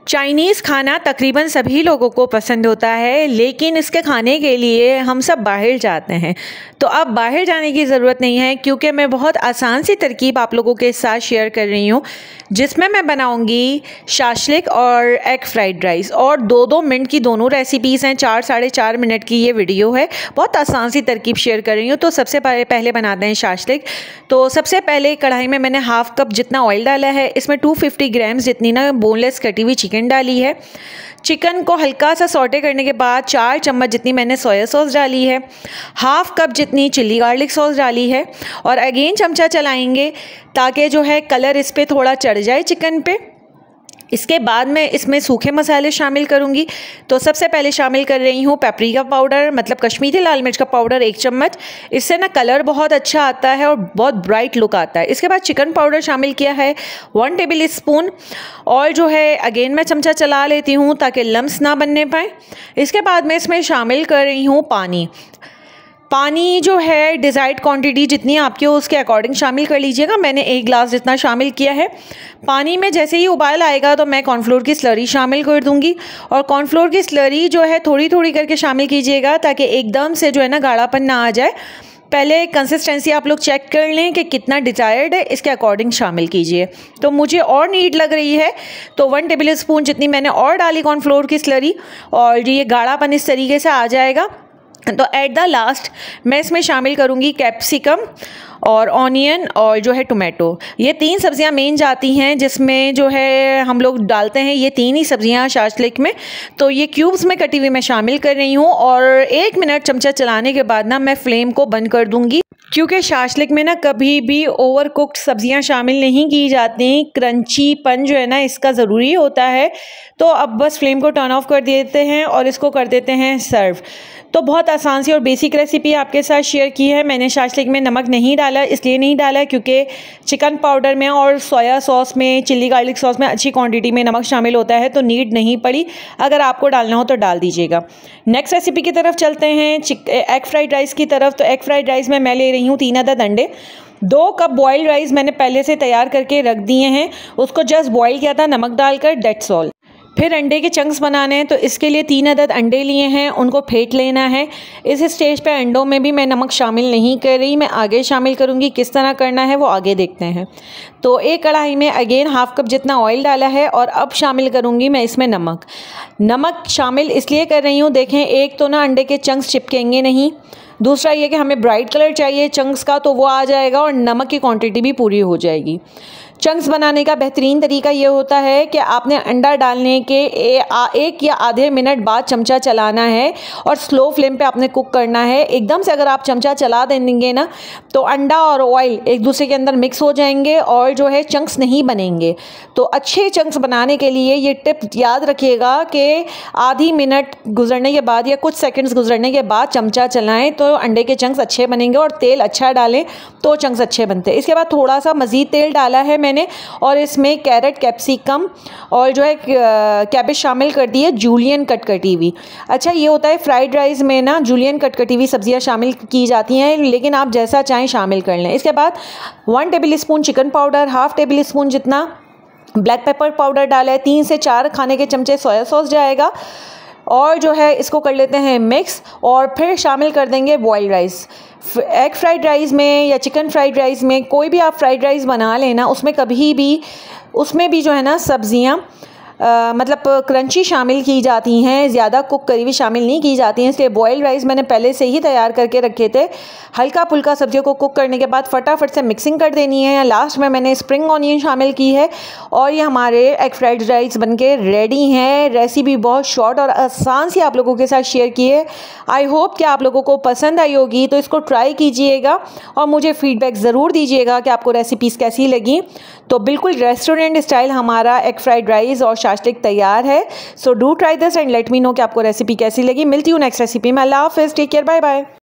Chinese खाना तकरीबन सभी लोगों को पसंद होता है, लेकिन इसके खाने के लिए हम सब बाहर जाते हैं। तो अब बाहर जाने की ज़रूरत नहीं है, क्योंकि मैं बहुत आसान सी तरकीब आप लोगों के साथ शेयर कर रही हूँ, जिसमें मैं बनाऊँगी शाशलिक और एग फ्राइड राइस। और 2-2 मिनट की दोनों रेसिपीज़ हैं, 4 साढ़े 4 मिनट की ये वीडियो है। बहुत आसान सी तरकीब शेयर कर रही हूँ। तो सबसे पहले बनाते हैं शाशलिक। तो सबसे पहले कढ़ाई में मैंने हाफ़ कप जितना ऑयल डाला है। इसमें 250 ग्राम जितनी ना बोनलेस कटी हुई चिकन डाली है। चिकन को हल्का सा सौटे करने के बाद 4 चम्मच जितनी मैंने सोया सॉस डाली है। हाफ़ कप जितनी चिली गार्लिक सॉस डाली है। और अगेन चमचा चलाएंगे ताकि जो है कलर इस पर थोड़ा चढ़ जाए चिकन पे। इसके बाद मैं इसमें सूखे मसाले शामिल करूंगी। तो सबसे पहले शामिल कर रही हूँ पेपरिका पाउडर, मतलब कश्मीरी लाल मिर्च का पाउडर 1 चम्मच। इससे ना कलर बहुत अच्छा आता है और बहुत ब्राइट लुक आता है। इसके बाद चिकन पाउडर शामिल किया है 1 टेबल स्पून। और जो है अगेन मैं चमचा चला लेती हूँ ताकि लम्स ना बनने पाए। इसके बाद मैं इसमें शामिल कर रही हूँ पानी जो है डिज़ायर्ड क्वांटिटी जितनी आपकी हो उसके अकॉर्डिंग शामिल कर लीजिएगा। मैंने 1 गिलास जितना शामिल किया है। पानी में जैसे ही उबाल आएगा तो मैं कॉर्नफ्लोर की स्लरी शामिल कर दूंगी। और कॉर्नफ्लोर की स्लरी जो है थोड़ी थोड़ी करके शामिल कीजिएगा ताकि एकदम से जो है ना गाढ़ापन ना आ जाए। पहले कंसिस्टेंसी आप लोग चेक कर लें कि कितना डिज़ायर्ड है, इसके अकॉर्डिंग शामिल कीजिए। तो मुझे और नीड लग रही है तो 1 टेबल स्पून जितनी मैंने और डाली कॉर्नफ्लोर की स्लरी, और ये गाढ़ापन इस तरीके से आ जाएगा। तो एट द लास्ट मैं इसमें शामिल करूँगी कैप्सिकम और ऑनियन और जो है टोमेटो। ये 3 सब्जियां मेन जाती हैं जिसमें जो है हम लोग डालते हैं ये 3 ही सब्जियां शाशलिक में। तो ये क्यूब्स में कटी हुई मैं शामिल कर रही हूँ। और 1 मिनट चमचा चलाने के बाद ना मैं फ्लेम को बंद कर दूँगी, क्योंकि शाशलिक में ना कभी भी ओवर कुक्ड सब्जियां शामिल नहीं की जाती। क्रंचीपन जो है ना इसका ज़रूरी होता है। तो अब बस फ्लेम को टर्न ऑफ कर देते हैं और इसको कर देते हैं सर्व। तो बहुत आसान सी और बेसिक रेसिपी आपके साथ शेयर की है। मैंने शाशलिक में नमक नहीं डाला, इसलिए नहीं डाला क्योंकि चिकन पाउडर में और सोया सॉस में, चिली गार्लिक सॉस में अच्छी क्वांटिटी में नमक शामिल होता है, तो नीड नहीं पड़ी। अगर आपको डालना हो तो डाल दीजिएगा। नेक्स्ट रेसिपी की तरफ चलते हैं, एग फ्राइड राइस की तरफ। तो एग फ्राइड राइस में मैं ले रही हूँ 3 अदद अंडे। 2 कप बॉइल्ड राइस मैंने पहले से तैयार करके रख दिए हैं, उसको जस्ट बॉईल किया था नमक डालकर, डेट्स ऑल। फिर अंडे के चंक्स बनाने हैं, तो इसके लिए 3 अदद अंडे लिए हैं, उनको फेंट लेना है। इस स्टेज पे अंडों में भी मैं नमक शामिल नहीं कर रही, मैं आगे शामिल करूँगी। किस तरह करना है वो आगे देखते हैं। तो एक कढ़ाई में अगेन हाफ़ कप जितना ऑयल डाला है और अब शामिल करूँगी मैं इसमें नमक शामिल इसलिए कर रही हूँ, देखें एक तो ना अंडे के चंक्स चिपकेंगे नहीं, दूसरा ये कि हमें ब्राइट कलर चाहिए चंक्स का, तो वो आ जाएगा और नमक की क्वांटिटी भी पूरी हो जाएगी। चंक्स बनाने का बेहतरीन तरीका ये होता है कि आपने अंडा डालने के 1 या आधे मिनट बाद चमचा चलाना है और स्लो फ्लेम पे आपने कुक करना है। एकदम से अगर आप चमचा चला देंगे ना तो अंडा और ऑयल एक दूसरे के अंदर मिक्स हो जाएंगे और जो है चंक्स नहीं बनेंगे। तो अच्छे चंक्स बनाने के लिए ये टिप याद रखिएगा कि आधी मिनट गुजरने के बाद या कुछ सेकंड्स गुजरने के बाद चमचा चलाएं तो अंडे के चंक्स अच्छे बनेंगे, और तेल अच्छा डालें तो चंक्स अच्छे बनते हैं। इसके बाद थोड़ा सा मज़ीद तेल डाला है मैंने और इसमें कैरेट, कैप्सिकम और जो है कैबेज शामिल कर दी है, जूलियन कट कटी हुई। अच्छा, ये होता है फ्राइड राइस में ना जूलियन कट कटी हुई सब्जियां शामिल की जाती हैं, लेकिन आप जैसा चाहें शामिल कर लें। इसके बाद 1 table spoon chicken powder, half table spoon जितना ब्लैक पेपर पाउडर डाला है, 3 से 4 खाने के चमचे सोया सॉस जाएगा। और जो है इसको कर लेते हैं मिक्स और फिर शामिल कर देंगे boiled rice. Egg fried rice में या चिकन फ्राइड राइस में, कोई भी आप फ्राइड राइस बना लेना, उसमें भी जो है ना सब्जियां मतलब क्रंची शामिल की जाती हैं, ज़्यादा कुक करी हुई शामिल नहीं की जाती हैं। इसलिए बॉइल्ड राइस मैंने पहले से ही तैयार करके रखे थे। हल्का फुल्का सब्जियों को कुक करने के बाद फटाफट से मिक्सिंग कर देनी है। या लास्ट में मैंने स्प्रिंग ऑनियन शामिल की है और ये हमारे एग फ्राइड राइस बनके रेडी हैं। रेसिपी बहुत शॉर्ट और आसान सी आप लोगों के साथ शेयर की है। आई होप कि आप लोगों को पसंद आई होगी, तो इसको ट्राई कीजिएगा और मुझे फीडबैक ज़रूर दीजिएगा कि आपको रेसिपीज़ कैसी लगी। तो बिल्कुल रेस्टोरेंट स्टाइल हमारा एग फ्राइड राइस और शाशलिक तैयार है। So do try this and let me know कि आपको रेसिपी कैसी लगी। मिलती हूँ नेक्स्ट रेसिपी में। अल्लाह हाफ़िज़, टेक केयर, बाय बाय।